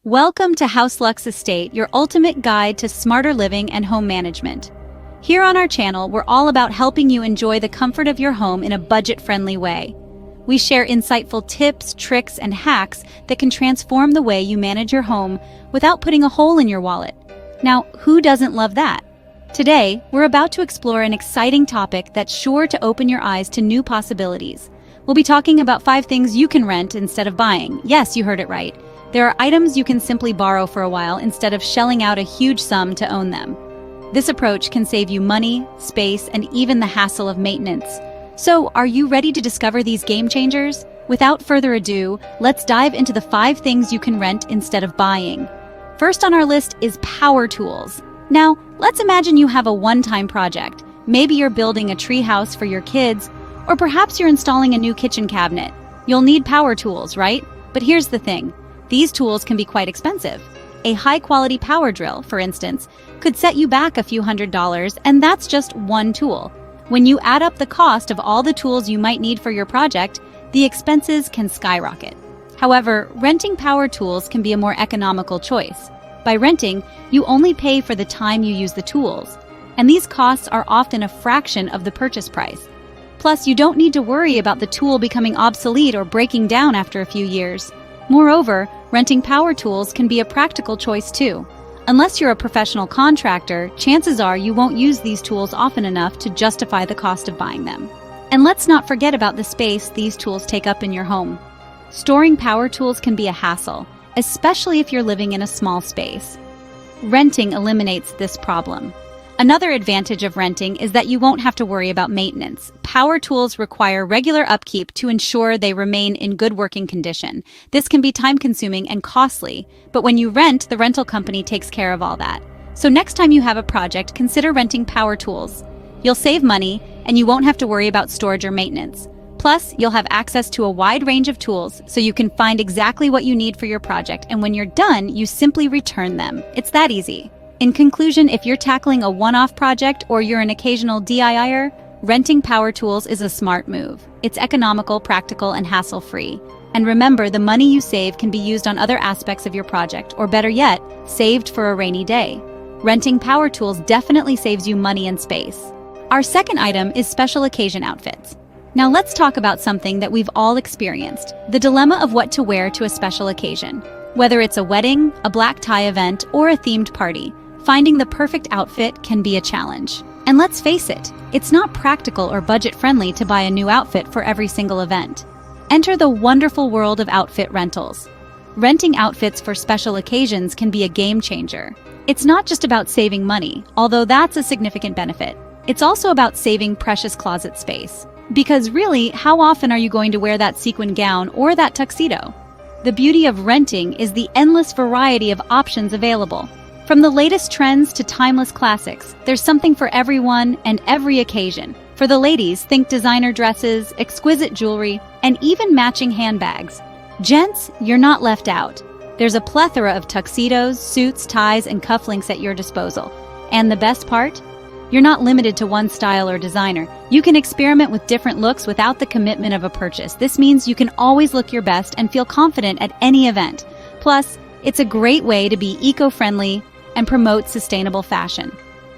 Welcome to House Lux Estate, your ultimate guide to smarter living and home management. Here on our channel, we're all about helping you enjoy the comfort of your home in a budget-friendly way. We share insightful tips, tricks, and hacks that can transform the way you manage your home without putting a hole in your wallet. Now, who doesn't love that? Today, we're about to explore an exciting topic that's sure to open your eyes to new possibilities. We'll be talking about 5 things you can rent instead of buying. Yes, you heard it right. There are items you can simply borrow for a while instead of shelling out a huge sum to own them. This approach can save you money, space, and even the hassle of maintenance. So, are you ready to discover these game changers? Without further ado, let's dive into the 5 things you can rent instead of buying. First on our list is power tools. Now, let's imagine you have a one-time project. Maybe you're building a tree house for your kids, or perhaps you're installing a new kitchen cabinet. You'll need power tools, right? But here's the thing. These tools can be quite expensive. A high-quality power drill, for instance, could set you back a few $100s, and that's just one tool. When you add up the cost of all the tools you might need for your project, the expenses can skyrocket. However, renting power tools can be a more economical choice. By renting, you only pay for the time you use the tools, and these costs are often a fraction of the purchase price. Plus, you don't need to worry about the tool becoming obsolete or breaking down after a few years. Moreover, renting power tools can be a practical choice too. Unless you're a professional contractor, chances are you won't use these tools often enough to justify the cost of buying them. And let's not forget about the space these tools take up in your home. Storing power tools can be a hassle, especially if you're living in a small space. Renting eliminates this problem. Another advantage of renting is that you won't have to worry about maintenance. Power tools require regular upkeep to ensure they remain in good working condition. This can be time-consuming and costly, but when you rent, the rental company takes care of all that. So next time you have a project, consider renting power tools. You'll save money, and you won't have to worry about storage or maintenance. Plus, you'll have access to a wide range of tools, so you can find exactly what you need for your project, and when you're done, you simply return them. It's that easy. In conclusion, if you're tackling a one-off project or you're an occasional DIYer, renting power tools is a smart move. It's economical, practical, and hassle-free. And remember, the money you save can be used on other aspects of your project, or better yet, saved for a rainy day. Renting power tools definitely saves you money and space. Our second item is special occasion outfits. Now let's talk about something that we've all experienced, the dilemma of what to wear to a special occasion. Whether it's a wedding, a black tie event, or a themed party, finding the perfect outfit can be a challenge. And let's face it, it's not practical or budget-friendly to buy a new outfit for every single event. Enter the wonderful world of outfit rentals. Renting outfits for special occasions can be a game changer. It's not just about saving money, although that's a significant benefit. It's also about saving precious closet space. Because really, how often are you going to wear that sequin gown or that tuxedo? The beauty of renting is the endless variety of options available. From the latest trends to timeless classics, there's something for everyone and every occasion. For the ladies, think designer dresses, exquisite jewelry, and even matching handbags. Gents, you're not left out. There's a plethora of tuxedos, suits, ties, and cufflinks at your disposal. And the best part? You're not limited to one style or designer. You can experiment with different looks without the commitment of a purchase. This means you can always look your best and feel confident at any event. Plus, it's a great way to be eco-friendly and promote sustainable fashion.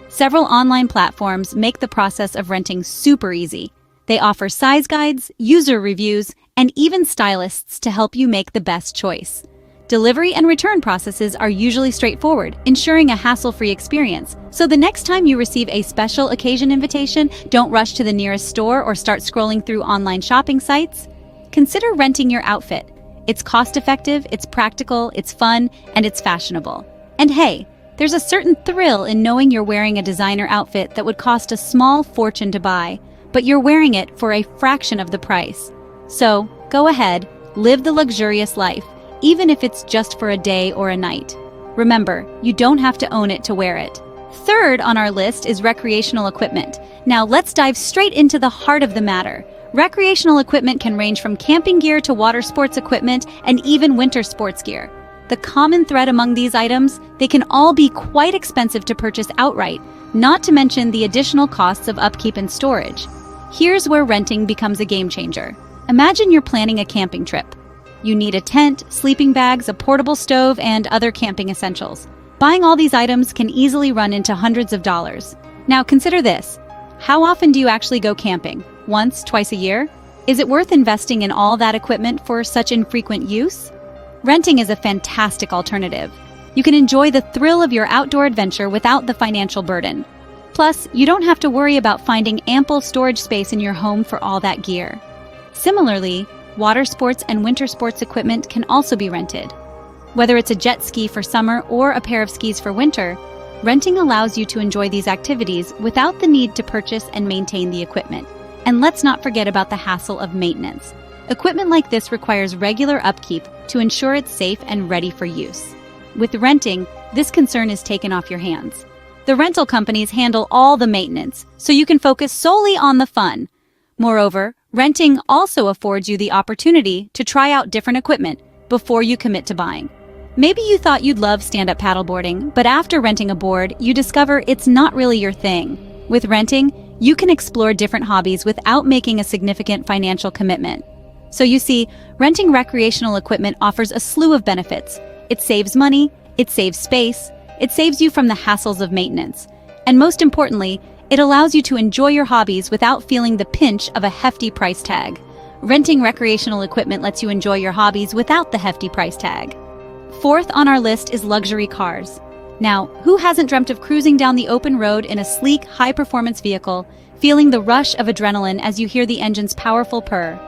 Several online platforms make the process of renting super easy. They offer size guides, user reviews, and even stylists to help you make the best choice. Delivery and return processes are usually straightforward, ensuring a hassle-free experience. So the next time you receive a special occasion invitation, don't rush to the nearest store or start scrolling through online shopping sites. Consider renting your outfit. It's cost-effective, it's practical, it's fun, and it's fashionable. And hey, there's a certain thrill in knowing you're wearing a designer outfit that would cost a small fortune to buy, but you're wearing it for a fraction of the price. So, go ahead, live the luxurious life, even if it's just for a day or a night. Remember, you don't have to own it to wear it. Third on our list is recreational equipment. Now let's dive straight into the heart of the matter. Recreational equipment can range from camping gear to water sports equipment and even winter sports gear. The common thread among these items, they can all be quite expensive to purchase outright, not to mention the additional costs of upkeep and storage. Here's where renting becomes a game changer. Imagine you're planning a camping trip. You need a tent, sleeping bags, a portable stove, and other camping essentials. Buying all these items can easily run into hundreds of dollars. Now consider this. How often do you actually go camping? Once, twice a year? Is it worth investing in all that equipment for such infrequent use? Renting is a fantastic alternative. You can enjoy the thrill of your outdoor adventure without the financial burden. Plus, you don't have to worry about finding ample storage space in your home for all that gear. Similarly, water sports and winter sports equipment can also be rented. Whether it's a jet ski for summer or a pair of skis for winter, renting allows you to enjoy these activities without the need to purchase and maintain the equipment. And let's not forget about the hassle of maintenance. Equipment like this requires regular upkeep to ensure it's safe and ready for use. With renting, this concern is taken off your hands. The rental companies handle all the maintenance, so you can focus solely on the fun. Moreover, renting also affords you the opportunity to try out different equipment before you commit to buying. Maybe you thought you'd love stand-up paddleboarding, but after renting a board, you discover it's not really your thing. With renting, you can explore different hobbies without making a significant financial commitment. So you see, renting recreational equipment offers a slew of benefits. It saves money, it saves space, it saves you from the hassles of maintenance. And most importantly, it allows you to enjoy your hobbies without feeling the pinch of a hefty price tag. Renting recreational equipment lets you enjoy your hobbies without the hefty price tag. Fourth on our list is luxury cars. Now, who hasn't dreamt of cruising down the open road in a sleek, high-performance vehicle, feeling the rush of adrenaline as you hear the engine's powerful purr?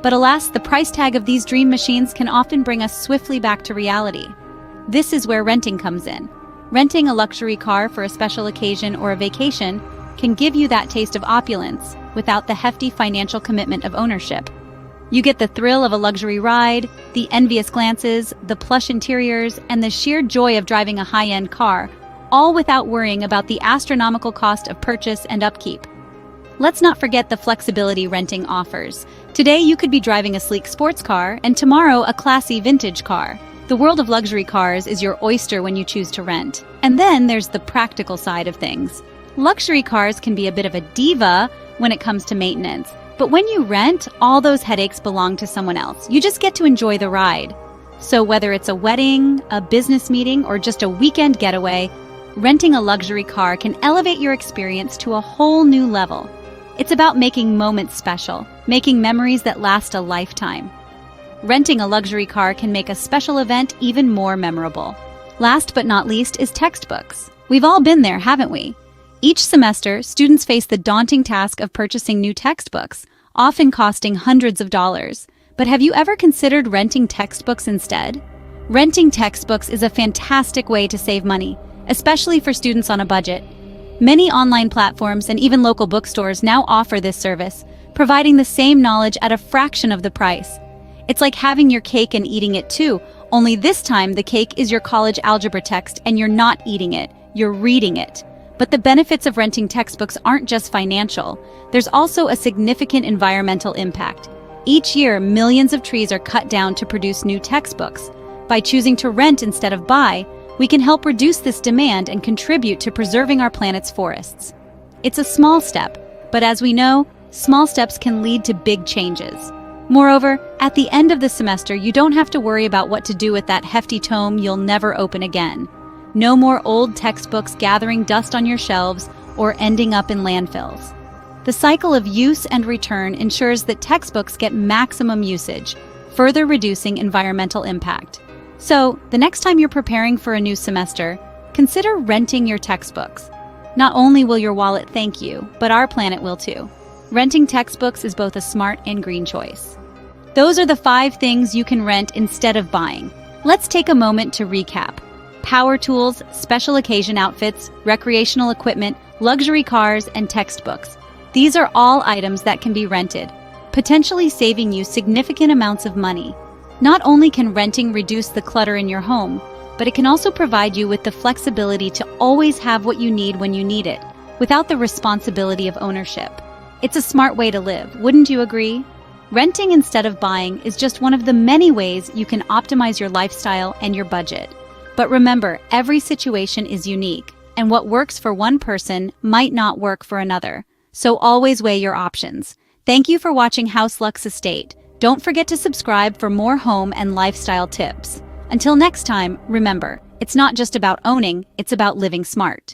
But alas, the price tag of these dream machines can often bring us swiftly back to reality. This is where renting comes in. Renting a luxury car for a special occasion or a vacation can give you that taste of opulence without the hefty financial commitment of ownership. You get the thrill of a luxury ride, the envious glances, the plush interiors, and the sheer joy of driving a high-end car, all without worrying about the astronomical cost of purchase and upkeep. Let's not forget the flexibility renting offers. Today you could be driving a sleek sports car, and tomorrow a classy vintage car. The world of luxury cars is your oyster when you choose to rent. And then there's the practical side of things. Luxury cars can be a bit of a diva when it comes to maintenance. But when you rent, all those headaches belong to someone else. You just get to enjoy the ride. So whether it's a wedding, a business meeting, or just a weekend getaway, renting a luxury car can elevate your experience to a whole new level. It's about making moments special, making memories that last a lifetime. Renting a luxury car can make a special event even more memorable. Last but not least is textbooks. We've all been there, haven't we? Each semester, students face the daunting task of purchasing new textbooks, often costing hundreds of dollars. But have you ever considered renting textbooks instead? Renting textbooks is a fantastic way to save money, especially for students on a budget. Many online platforms and even local bookstores now offer this service, providing the same knowledge at a fraction of the price. It's like having your cake and eating it too, only this time the cake is your college algebra text and you're not eating it, you're reading it. But the benefits of renting textbooks aren't just financial. There's also a significant environmental impact. Each year, millions of trees are cut down to produce new textbooks. By choosing to rent instead of buy, we can help reduce this demand and contribute to preserving our planet's forests. It's a small step, but as we know, small steps can lead to big changes. Moreover, at the end of the semester, you don't have to worry about what to do with that hefty tome you'll never open again. No more old textbooks gathering dust on your shelves or ending up in landfills. The cycle of use and return ensures that textbooks get maximum usage, further reducing environmental impact. So, the next time you're preparing for a new semester, consider renting your textbooks. Not only will your wallet thank you, but our planet will too. Renting textbooks is both a smart and green choice. Those are the 5 things you can rent instead of buying. Let's take a moment to recap. Power tools, special occasion outfits, recreational equipment, luxury cars, and textbooks. These are all items that can be rented, potentially saving you significant amounts of money. Not only can renting reduce the clutter in your home, but it can also provide you with the flexibility to always have what you need when you need it, without the responsibility of ownership. It's a smart way to live, wouldn't you agree? Renting instead of buying is just one of the many ways you can optimize your lifestyle and your budget. But remember, every situation is unique, and what works for one person might not work for another. So always weigh your options. Thank you for watching House Lux Estate. Don't forget to subscribe for more home and lifestyle tips. Until next time, remember, it's not just about owning, it's about living smart.